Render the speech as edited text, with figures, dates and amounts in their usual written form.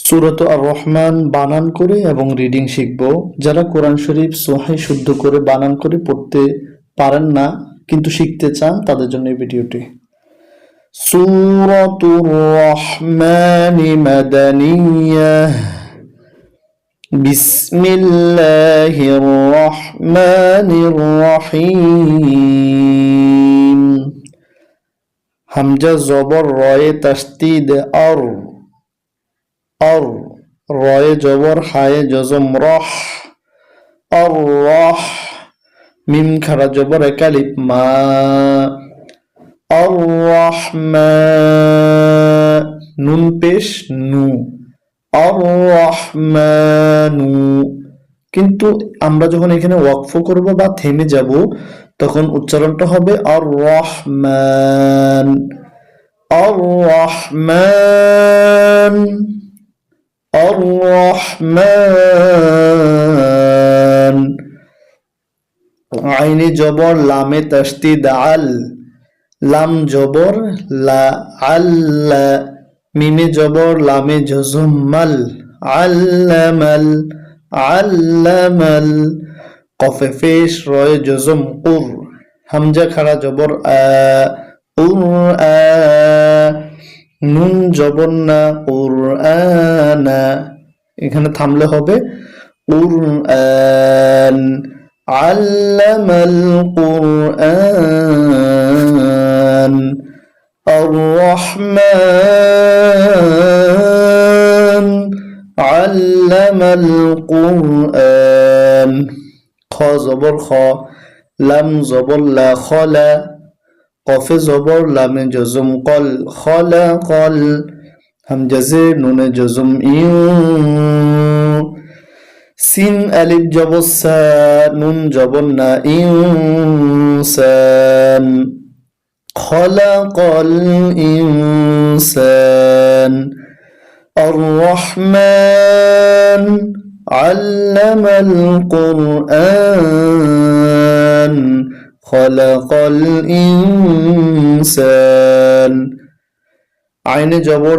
সূরাত আর রহমান বানান করে এবং রিডিং শিখব। যারা কোরআন শরীফ সহিহ শুদ্ধ করে বানান করে পড়তে পারেন না কিন্তু শিখতে চান, তাদের জন্য এই ভিডিওটি। সূরাতুর রহমান মাদানিয়াহ। বিসমিল্লাহির রহমানির রহিম। হামজা জবর রয়ে তাসদীদ আর, আর রয়ে জবর হায়ে জজম রহ, আর রহ। মিম খারা জবর একালিফ মা, আর রহমা। নুন পেশ নু, আর রহমানু। কিন্তু আমরা যখন এখানে ওয়াকফ করব বা থেমে যাব, তখন উচ্চারণটা হবে আর রহমান, আর রহমান, আর রহমান। আইনে জবর লামে তাসদীদ আল, লাম জবর লা, আল্লা। মিমে জবর লামে জজম মাল, আল্লামাল, আল্লামাল। কফে পেশ রয়ে জজম কুর, হামজা খাড়া জবর আ, উর আ। নুন জবর না, কুরআনা। এখানে থামলে হবে কুরআন, আল্লামাল কুরআন। আর রহমান আল্লামাল কুরআন। খ জবর খ, লাম জবর লা, খলা। কফে জবর লামে জজম কল, খলা কল। হামজা জের নুনে জজম ইউ। সিন আলিফ জবর সা, নুন জবর না, ইনসান। খলাকাল ইনসান। আর রহমান আল্লামাল কুরআন, খলাকাল ইনসান। আইনে জবর